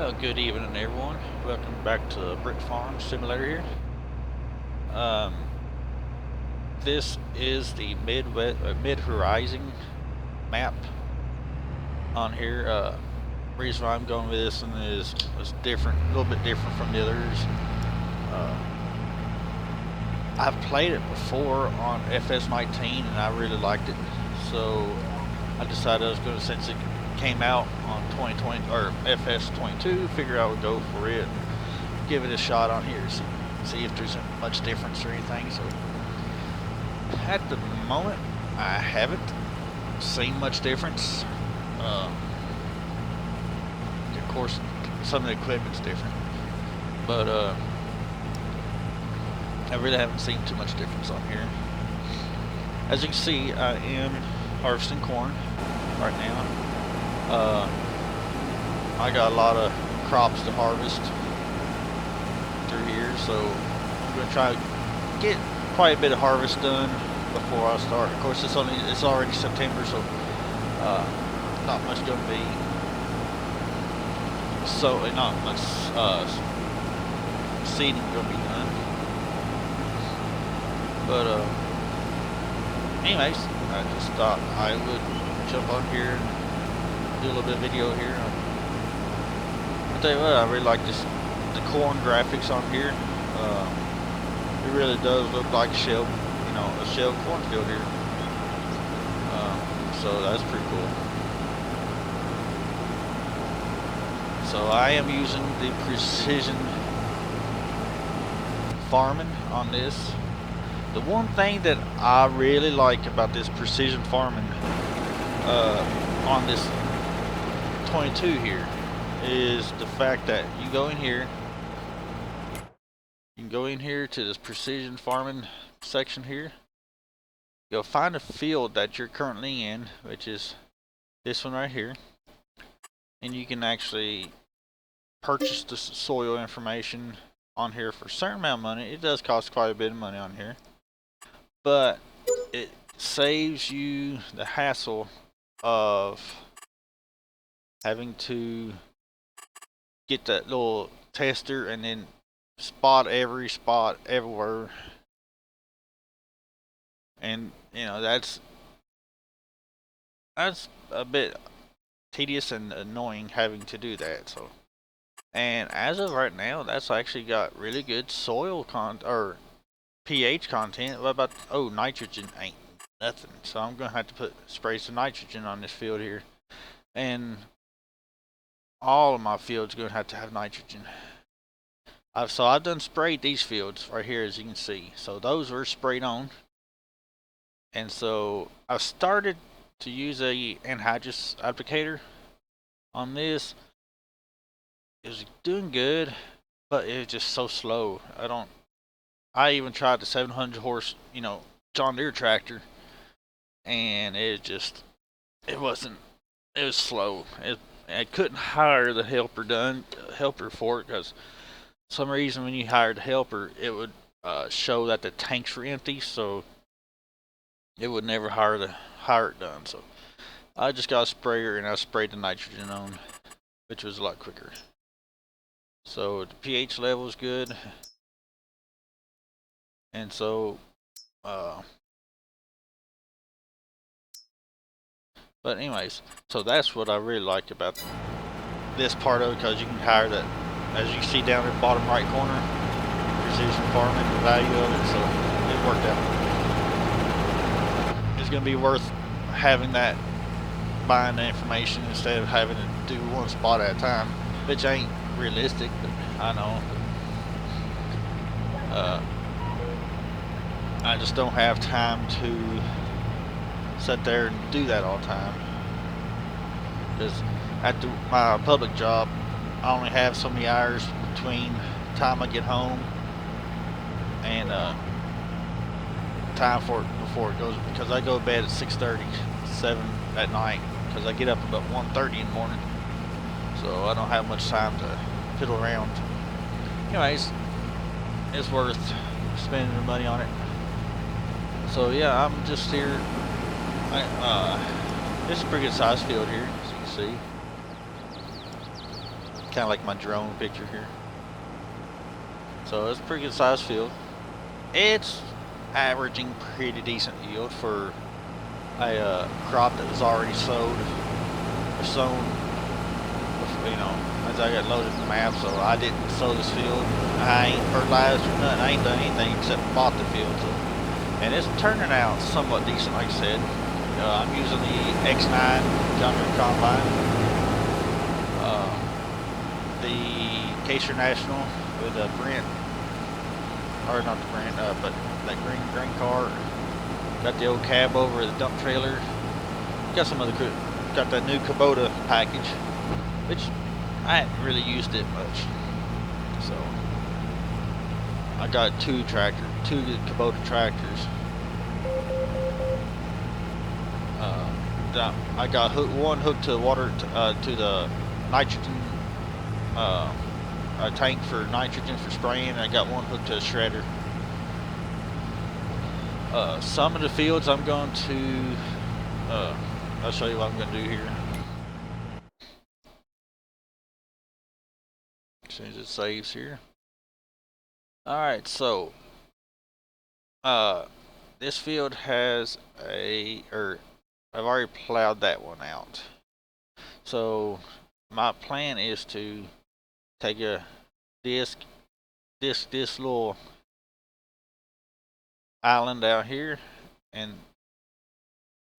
Well, good evening, everyone. Welcome back to Brick Farm Simulator here. Um, this is the Mid Horizon map on here. Reason why I'm going with this one is it's different, a little bit different from the others. Uh, I've played it before on FS19 and I really liked it, so I decided I was going to, since it came out on 2020 or FS22, figure I would go for it and give it a shot on here, see if there's much difference or anything. So at the moment, I haven't seen much difference. Of course, some of the equipment's different, but I really haven't seen too much difference on here. As you can see, I am harvesting corn right now. I got a lot of crops to harvest through here, so I'm going to try to get quite a bit of harvest done before I start. Of course, it's already September, so not much going to be. So not much seeding going to be done. But anyways, I just thought I would jump on here and do a little bit of video here. I'll tell you what, I really like the corn graphics on here. It really does look like a shell cornfield here. So that's pretty cool. So I am using the precision farming on this. The one thing that I really like about this precision farming on this 22 here is the fact that you go in here, to this precision farming section here. You'll find a field that you're currently in, which is this one right here, and you can actually purchase the soil information on here for a certain amount of money. It does cost quite a bit of money on here, but it saves you the hassle of having to get that little tester and then spot every spot everywhere. And you know, that's a bit tedious and annoying having to do that. So, and as of right now, that's actually got really good soil or pH content. What about, oh, nitrogen ain't nothing. So I'm gonna have to spray some nitrogen on this field here, and all of my fields are gonna have to have nitrogen. So I've done sprayed these fields right here, as you can see. So those were sprayed on. And so I started to use a anhydrous applicator on this. It was doing good, but it was just so slow. I even tried the 700 horse, John Deere tractor, and it was slow. I couldn't hire the helper for it, because some reason when you hired the helper, it would show that the tanks were empty, so it would never hire it done. So I just got a sprayer and I sprayed the nitrogen on, which was a lot quicker. So the pH level is good, and so but anyways, so that's what I really like about this part of it, because you can hire that, as you see down in the bottom right corner, precision farming, the value of it. So it worked out. It's going to be worth having that, buying the information instead of having to do one spot at a time, which ain't realistic, but I know. I just don't have time to sit there and do that all the time, because at my public job, I only have so many hours between the time I get home and time for it before it goes, because I go to bed at 6:30, 7 at night, because I get up about 1:30 in the morning, so I don't have much time to fiddle around. Anyways, it's worth spending the money on it. So yeah, I'm just here. It's a pretty good sized field here, as you can see. Kind of like my drone picture here. So it's a pretty good sized field. It's averaging pretty decent yield for a crop that was already sowed or sown. You know, as I got loaded in the map, so I didn't sow this field. I ain't fertilized or nothing. I ain't done anything except bought the field. So, and it's turning out somewhat decent, like I said. I'm using the X9 John Deere combine, the Caser National with a Brent, or not the Brent, but that green car. Got the old cab over the dump trailer. Got some other, got that new Kubota package, which I haven't really used it much. So I got two Kubota tractors. I got one hooked to water to the nitrogen a tank for nitrogen for spraying, and I got one hooked to a shredder. Some of the fields I'm going to I'll show you what I'm going to do here as soon as it saves here. Alright, so this field has I've already plowed that one out. So my plan is to take this little island out here, and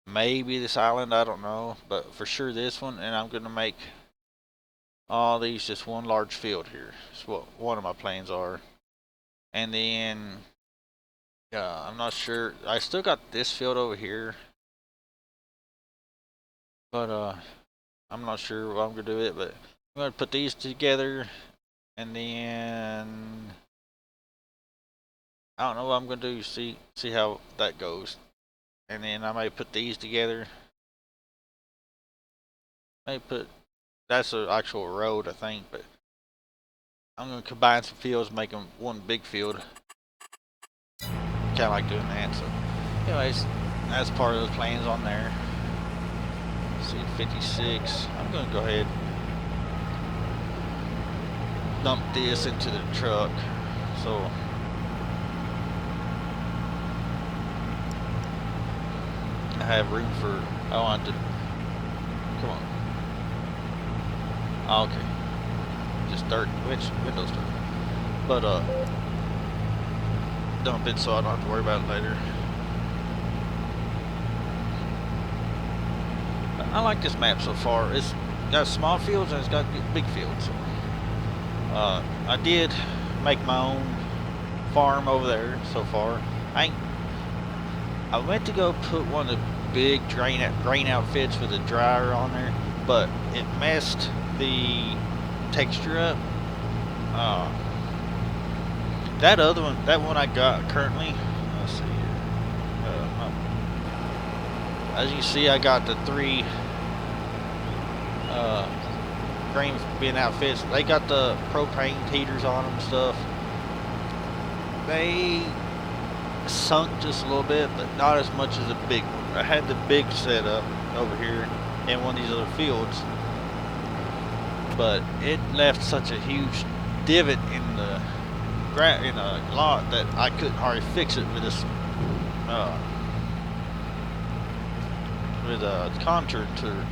maybe this island, I don't know, but for sure this one, and I'm gonna make all these just one large field here. That's what one of my plans are. And then I'm not sure, I still got this field over here, but I'm not sure what I'm gonna do with it, but I'm gonna put these together, and then I don't know what I'm gonna do. See how that goes, and then I may put these together. That's an actual road, I think, but I'm gonna combine some fields, make them one big field. Kind of like doing that. So, anyways, that's part of the plans on there. See, 56. I'm gonna go ahead dump this into the truck. So I have room for. I want to. Come on. Okay. Just start. Windows start. But dump it so I don't have to worry about it later. I like this map so far. It's got small fields and it's got big fields. I did make my own farm over there so far. I went to go put one of the big grain outfits with a dryer on there, but it messed the texture up. That one I got currently. Let's see here. As you see, I got the 3 grain bin outfits. They got the propane heaters on them and stuff. They sunk just a little bit, but not as much as the big one. I had the big setup over here in one of these other fields, but it left such a huge divot in the lot that I couldn't hardly fix it with this contour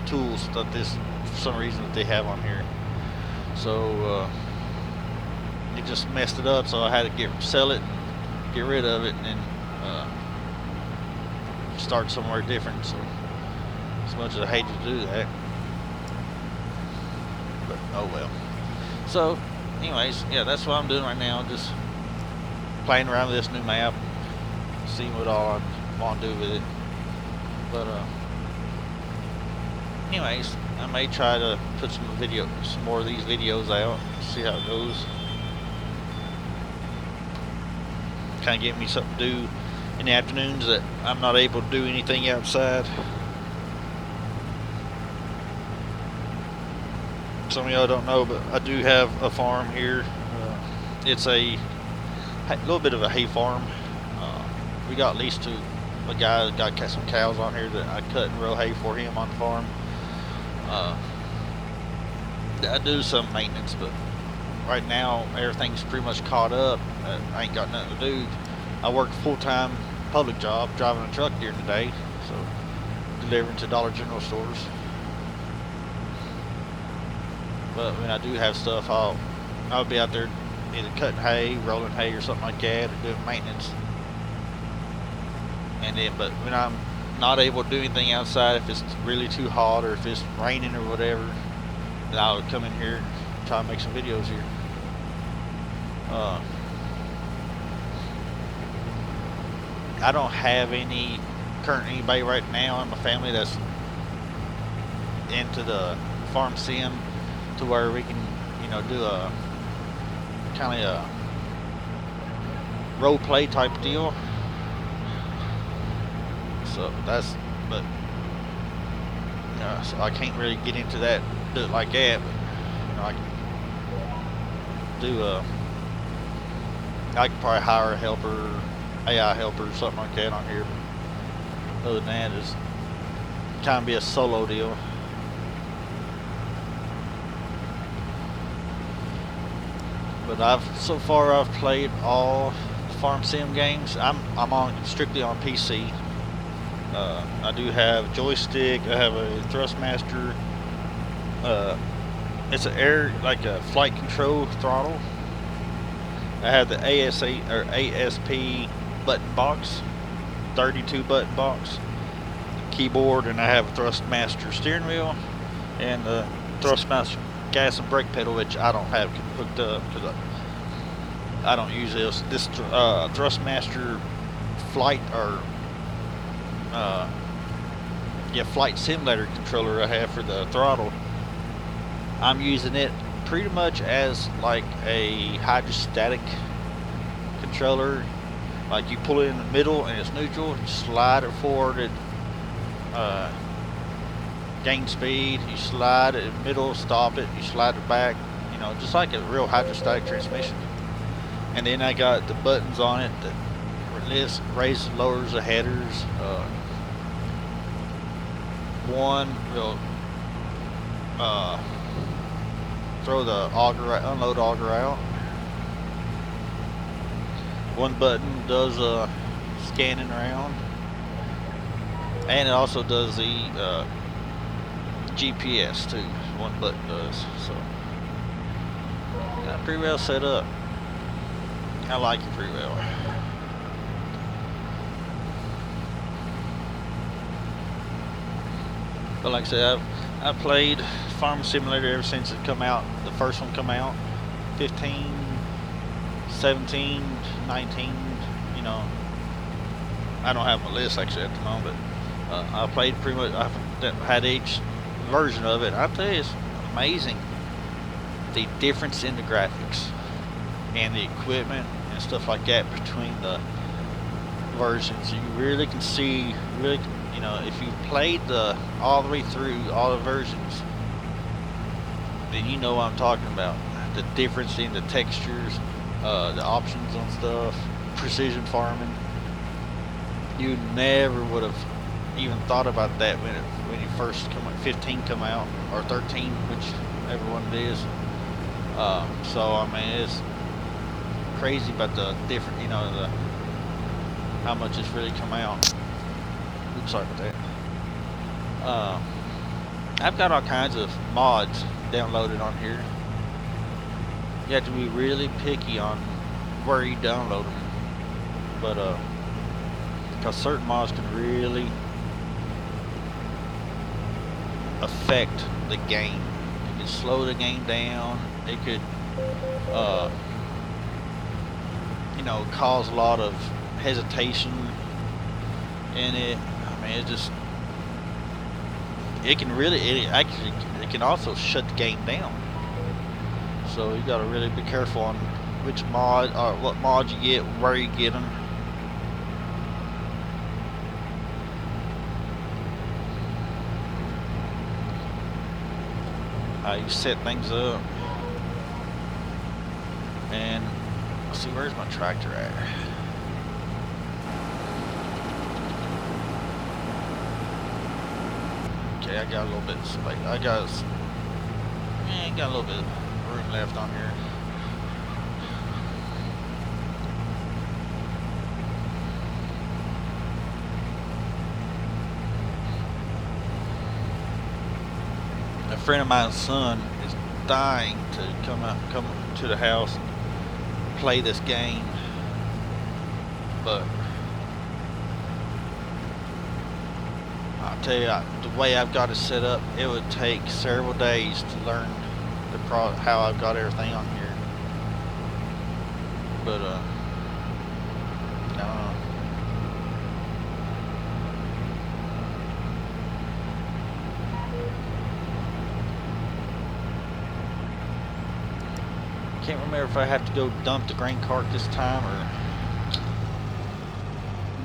tools that for some reason that they have on here. So it just messed it up, so I had to sell it and get rid of it, and then start somewhere different. So as much as I hate to do that, but oh well. So anyways, yeah, that's what I'm doing right now, just playing around with this new map, seeing what all I want to do with it. But anyways, I may try to put some more of these videos out, see how it goes. Kind of give me something to do in the afternoons that I'm not able to do anything outside. Some of y'all don't know, but I do have a farm here. It's a little bit of a hay farm. We got leased to a guy that got some cows on here that I cut and row hay for him on the farm. I do some maintenance, but right now everything's pretty much caught up. I ain't got nothing to do. I work a full-time public job, driving a truck during the day, so delivering to Dollar General stores. But when I do have stuff, I'll be out there either cutting hay, rolling hay, or something like that, or doing maintenance. And then, but when I'm not able to do anything outside, if it's really too hot or if it's raining or whatever, then I'll come in here and try to make some videos here. I don't have anybody right now in my family that's into the farm sim to where we can, do a kind of a role play type deal. So so I can't really get into that, do it like that, but I can do I could probably hire a helper, AI helper or something like that on here, but other than that, it's kind of be a solo deal. But so far I've played all farm sim games. I'm strictly on PC. I do have joystick. I have a Thrustmaster. It's an like a flight control throttle. I have the ASP button box, 32 button box, keyboard, and I have a Thrustmaster steering wheel and the Thrustmaster gas and brake pedal, which I don't have hooked up because I don't use this. This Thrustmaster flight flight simulator controller I have for the throttle. I'm using it pretty much as like a hydrostatic controller. Like you pull it in the middle and it's neutral, you slide it forward at gain speed, you slide it in the middle, stop it, you slide it back, just like a real hydrostatic transmission. And then I got the buttons on it that raises and lowers the headers. One will throw the unload auger out. One button does scanning around, and it also does the GPS too. One button does, so got pretty well set up. I like it pretty well. But like I said, I've played Farm Simulator ever since it come out. The first one come out, 15, 17, 19. I don't have my list actually at the moment, but I played pretty much. I've had each version of it. I'll tell you, it's amazing the difference in the graphics and the equipment and stuff like that between the versions. You really can see, if you played all the way through all the versions, then you know what I'm talking about. The difference in the textures, the options on stuff, precision farming. You never would have even thought about that when you first 15 come out, or 13, whichever one it is. So I mean, it's crazy about the different, how much it's really come out. Oops, sorry about that. I've got all kinds of mods downloaded on here. You have to be really picky on where you download them, but because certain mods can really affect the game. It could slow the game down. It could, cause a lot of hesitation in it. I mean, it can also shut the game down. So you got to really be careful on which mod or what mods you get, where you get them. How you set things up. And let's see, where's my tractor at? Okay, I got a little bit of space. I got Yeah, got a little bit of room left on here. A friend of mine's son is dying to come to the house and play this game, but I'll tell you, the way I've got it set up, it would take several days to learn how I've got everything on here. But I don't know. Can't remember if I have to go dump the grain cart this time or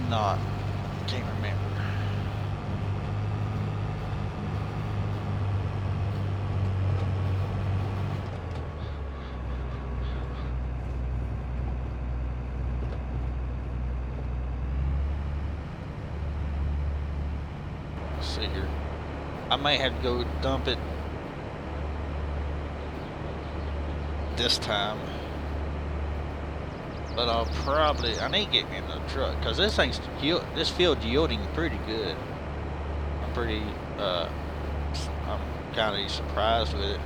not. Can't remember. Let's see here. I may have to go dump it this time, but I need to get me in the truck because this field's yielding pretty good. I'm kind of surprised with it.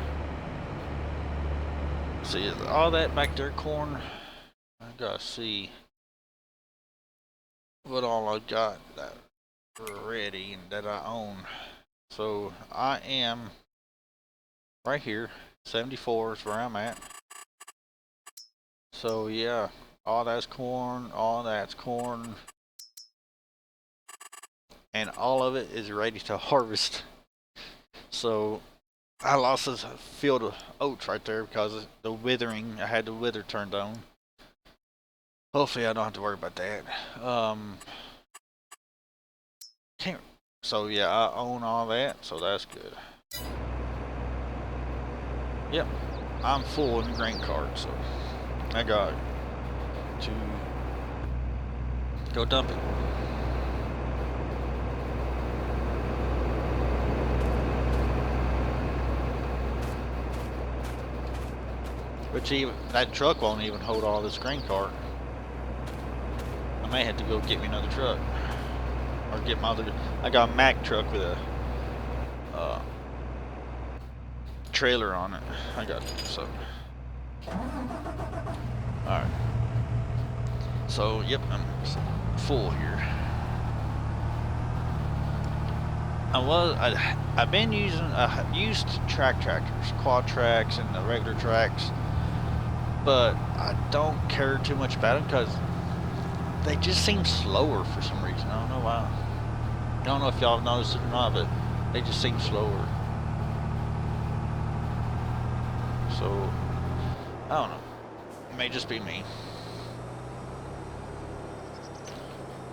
See, all that back there corn, I gotta see what all I got that ready and that I own. So I am right here, 74 is where I'm at. So yeah, all that's corn, and all of it is ready to harvest. So I lost this field of oats right there because of the withering. I had the wither turned on. Hopefully I don't have to worry about that. So yeah, I own all that, so that's good. Yep, I'm full in the grain cart, so I got to go dump it. Which even that truck won't even hold all this grain cart. I may have to go get me another truck, or get my other. I got a Mack truck with a trailer on it. I got so. All right. So yep, I'm full here. I've used track tractors, quad tracks, and the regular tracks, but I don't care too much about them because they just seem slower for some reason. I don't know why. I don't know if y'all have noticed it or not, but they just seem slower. So I don't know. It may just be me.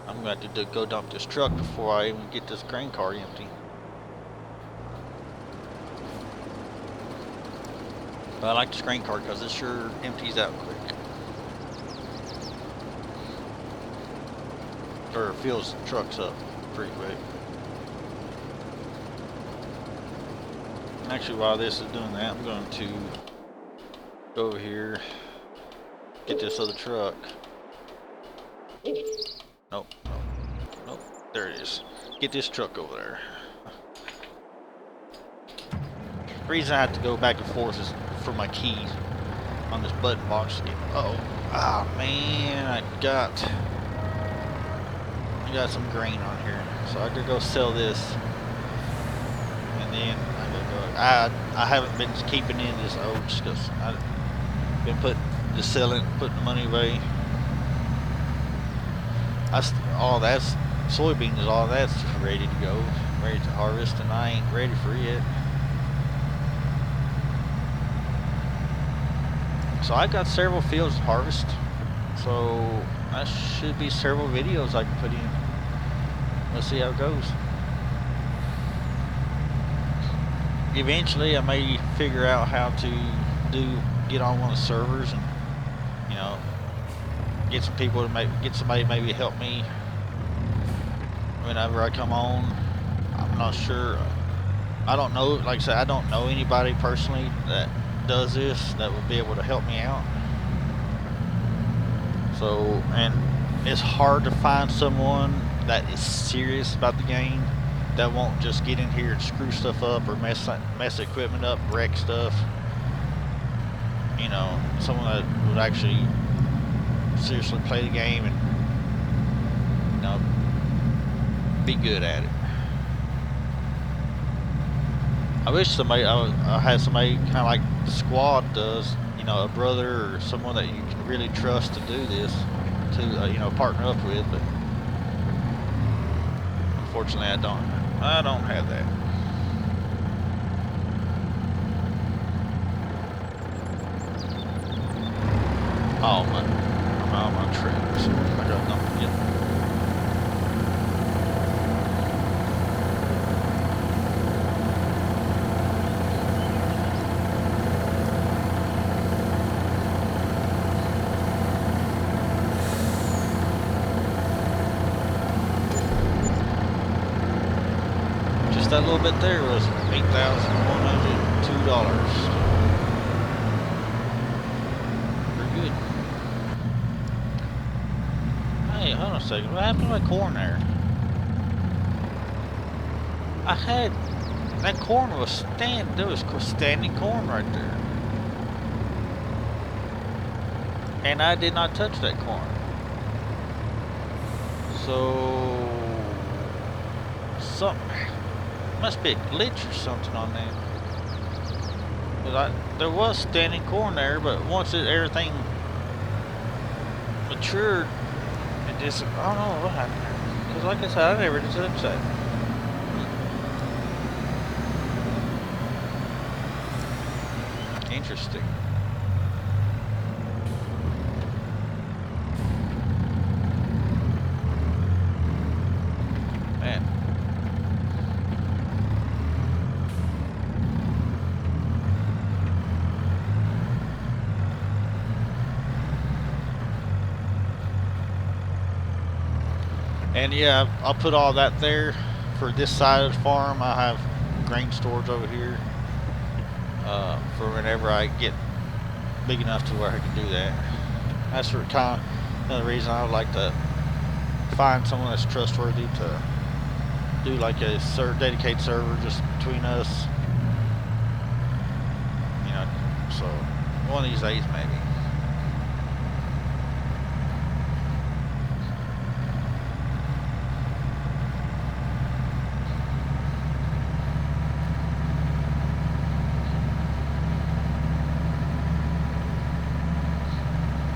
I'm going to have to go dump this truck before I even get this grain cart empty. But I like this grain cart because it sure empties out quick. Or fills the trucks up pretty quick. Actually, while this is doing that, I'm going to go over here, get this other truck. Nope. There it is. Get this truck over there. The reason I have to go back and forth is for my keys on this button box. Oh man, I got some grain on here, so I could go sell this, and then I haven't been keeping in this oats because I've been putting the money away. All that's soybeans, all that's ready to go, ready to harvest, and I ain't ready for it. So I got several fields to harvest, so that should be several videos I can put in. Let's see how it goes. Eventually I may figure out how to get on one of the servers and, you know, get some people to get somebody to maybe help me whenever I come on. I'm not sure. I don't know, like I said, I don't know anybody personally that does this that would be able to help me out. So, and it's hard to find someone that is serious about the game that won't just get in here and screw stuff up or mess equipment up, wreck stuff. You know, someone that would actually seriously play the game and, you know, be good at it. I wish I had somebody kind of like the squad does, you know, a brother or someone that you can really trust to do this, to you know, partner up with. But unfortunately, I don't have that. Oh my trips. I got nothing yet. That little bit there was $8,102. Pretty good. Hey, hold on a second. What happened to my corn there? I had that corn was there was standing corn right there, and I did not touch that corn. So something. Must be a glitch or something on that. But there was standing corn there, but once everything matured, it just, I don't know what happened there. Because like I said, I never touched that. Interesting. Man. And yeah, I'll put all that there for this side of the farm. I have grain storage over here for whenever I get big enough to where I can do that. That's for kind of another reason I would like to find someone that's trustworthy to do like a dedicated server just between us. You know, so one of these days maybe.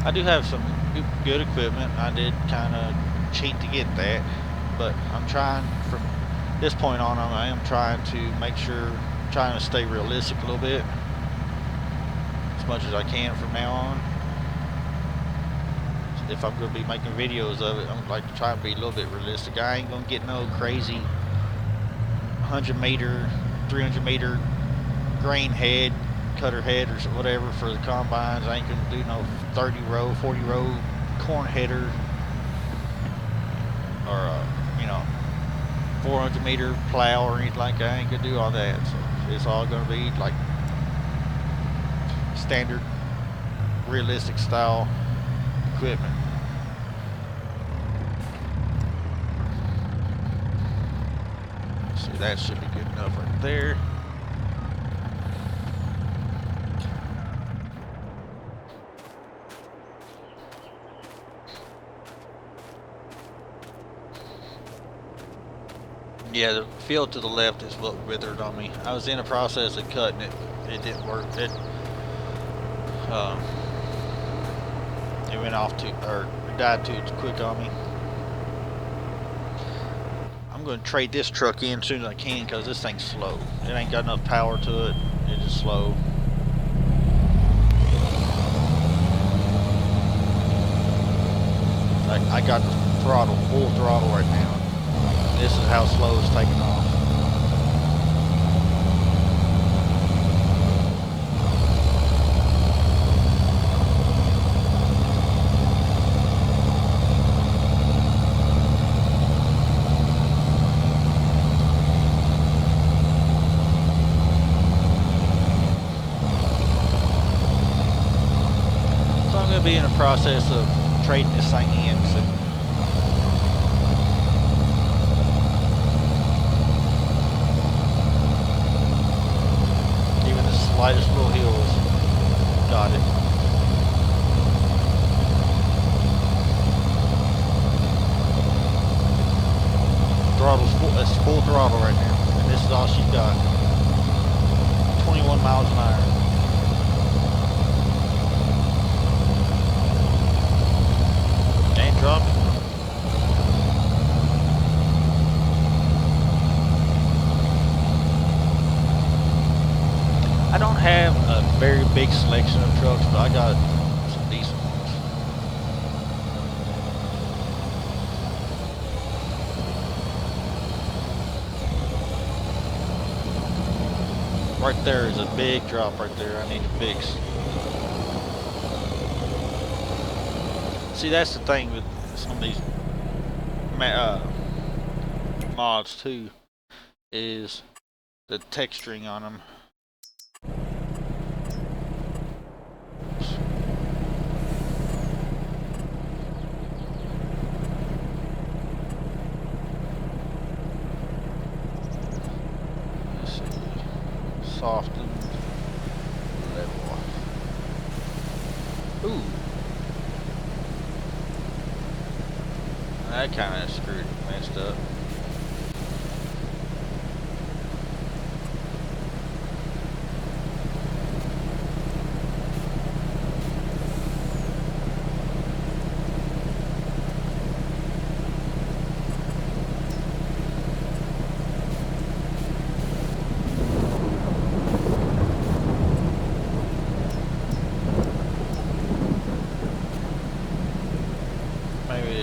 I do have some good equipment. I did kind of cheat to get that, but I'm trying from this point on. I am trying to make sure, trying to stay realistic a little bit, as much as I can from now on. If I'm going to be making videos of it, I'm like to try and be a little bit realistic. I ain't going to get no crazy 100 meter, 300 meter grain head, cutter head or whatever for the combines. I ain't gonna do no 30 row, 40 row corn header or you know, 400 meter plow or anything like that. I ain't gonna do all that. So it's all gonna be like standard, realistic style equipment. See, that should be good enough right there. Yeah, the field to the left is what withered on me. I was in the process of cutting it. It didn't work. It went off or died too quick on me. I'm going to trade this truck in as soon as I can because this thing's slow. It ain't got enough power to it. It's just slow. I got the throttle, full throttle right now. This is how slow it's taking off. process of trading this thing in. So. Even the slightest little hills got it. Throttle's full, that's full throttle right now. And this is all she's got. 21 miles an hour. And drop it. I don't have a very big selection of trucks, but I got some decent ones. Right there is a big drop right there I need to fix. See, that's the thing with some of these mods too, is the texturing on them. Let's see. Softened level. Ooh. That kind of screwed, messed up.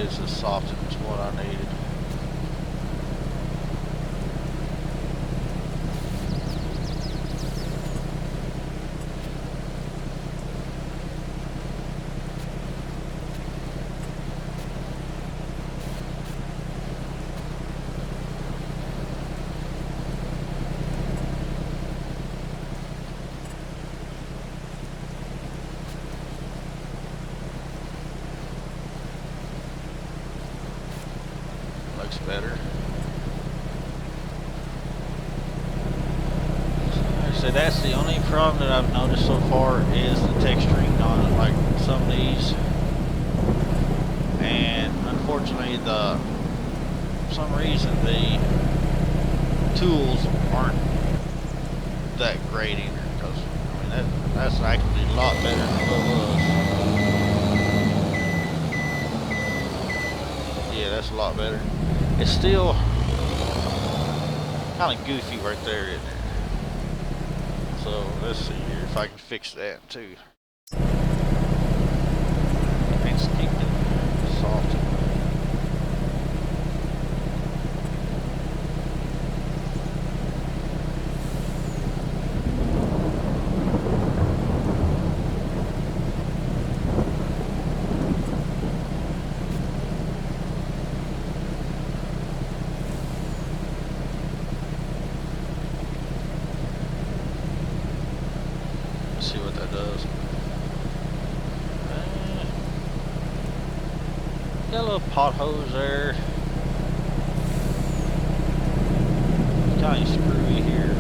It's as soft as what I needed. Looks better. So that's the only problem that I've noticed so far is the texturing on like some of these, and unfortunately for some reason the tools aren't that great either, because I mean that's actually a lot better than what it was. Yeah, that's a lot better. It's still kind of goofy right there, isn't it? So let's see here if I can fix that too. Let's keep it soft. See what that does. Got a little potholes there. Kind of screwy here.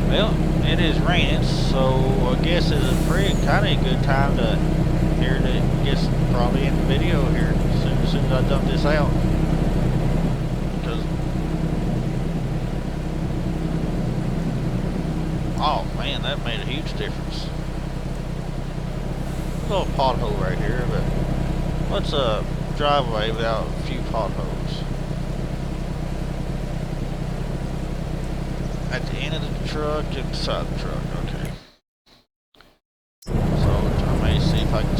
Well, it is raining, so I guess it's a pretty kind of good time to get probably in the video here as soon as I dump this out. Because oh man, that made a huge difference. A little pothole right here, but what's a driveway without a few potholes? At the end of the truck and beside the truck, okay. So I may see if I can.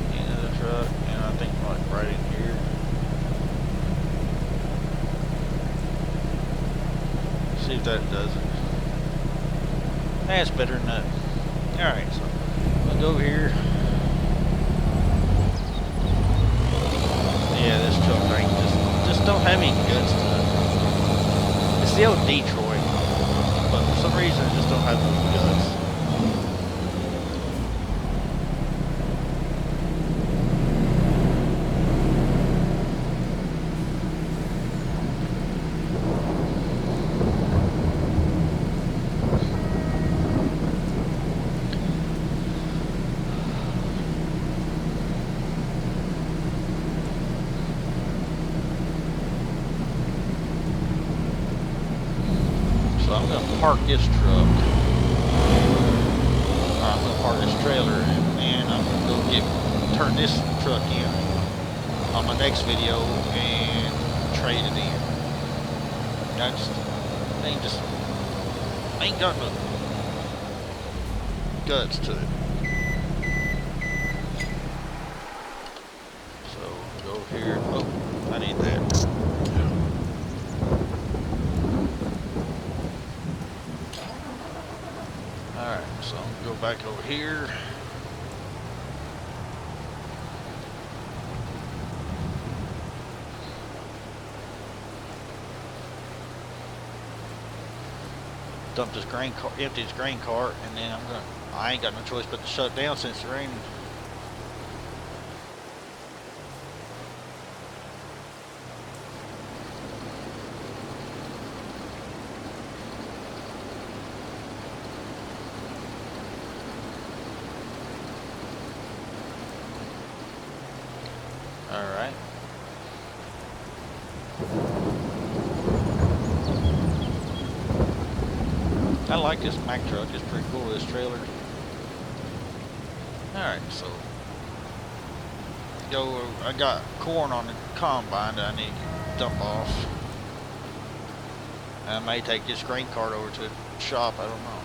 The end of the truck, and I think like right in here. See if that does it. That's better than that. Alright, so we'll go over here. Yeah, this truck thing just don't have any guts to it. It's the old Detroit, but for some reason it just don't have any guts. So I'm going to park this truck. I'm going to park this trailer and I'm going to go turn this truck in on my next video and trade it in. I ain't got no guts to it. So go here. Oh, I need that. Alright, so I'm gonna go back over here. Dump this grain cart, empty this grain cart, and then I ain't got no choice but to shut it down since it's raining. Alright. I like this Mack truck, it's pretty cool, this trailer. Alright, so I got corn on the combine that I need to dump off. I may take this grain cart over to the shop, I don't know.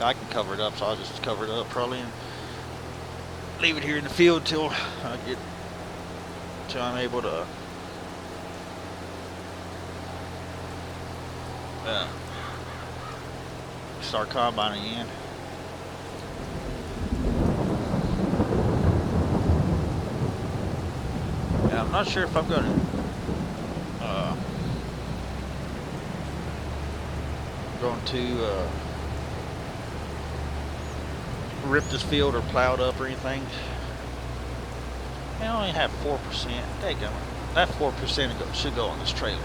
I can cover it up, so I'll just cover it up probably and leave it here in the field till I'm able to start combining again. Now, I'm not sure if I'm going to rip this field or plow it up or anything. I only have 4%. Daggum. That 4% should go on this trailer.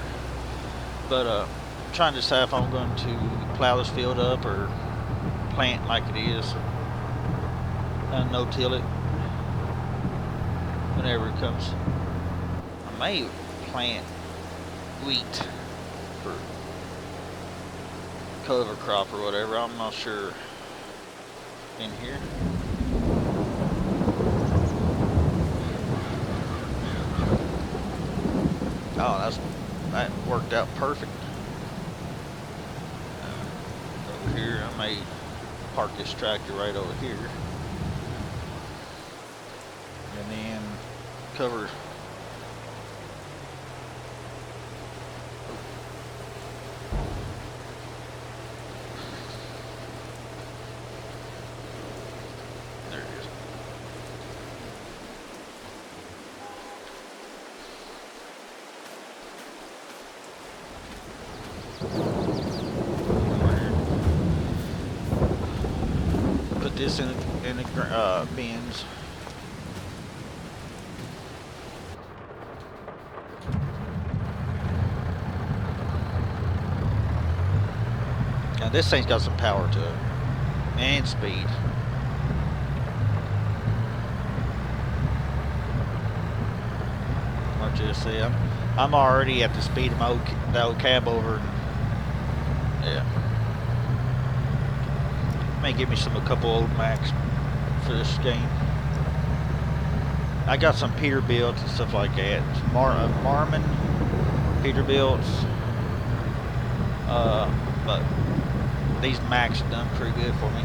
But I'm trying to decide if I'm going to plow this field up or plant like it is. And no-till it whenever it comes. I may plant wheat for cover crop or whatever. I'm not sure in here. Oh, that worked out perfect. Over here, I may park this tractor right over here, and then cover. There it is. Put this in the bins. Now this thing's got some power to it and speed. What you see, I'm already at the speed of the old cab over. Yeah. May give me a couple old Macks for this game. I got some Peterbilts and stuff like that. Marmon Peterbilts. But these Macks have done pretty good for me.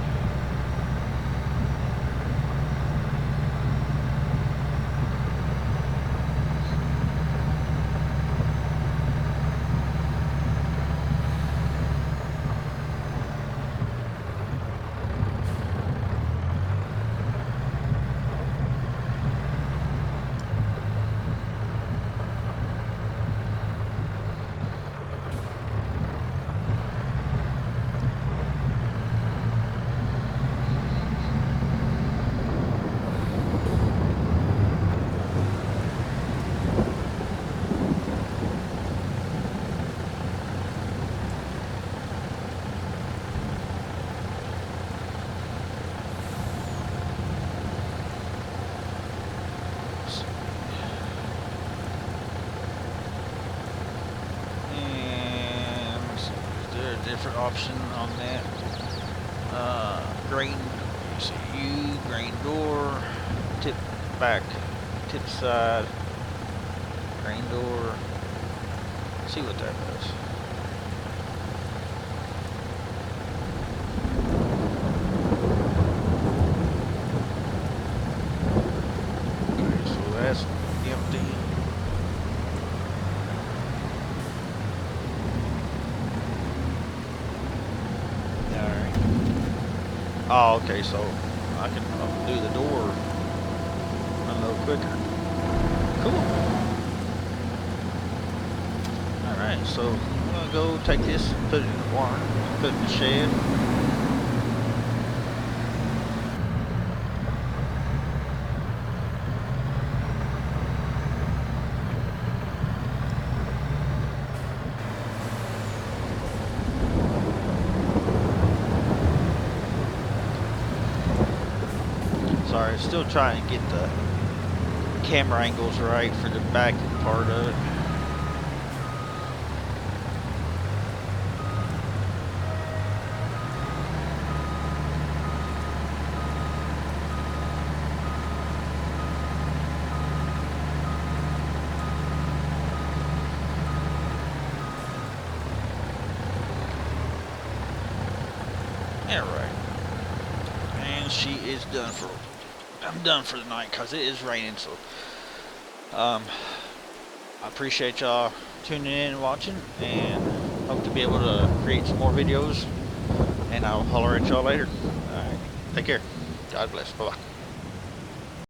different option on that. Grain, you see grain door, tip back, tip side, grain door. See what that does. Okay, so that's empty. Oh, okay, so I can do the door a little quicker. Cool. Alright, so I'm gonna go take this, put it in the barn, put it in the shed. Sorry, still trying to get the camera angles right for the back part of it. Alright. And she is done for. I'm done for the night because it is raining, so I appreciate y'all tuning in and watching, and hope to be able to create some more videos, and I'll holler at y'all later. Alright, take care. God bless. Bye-bye.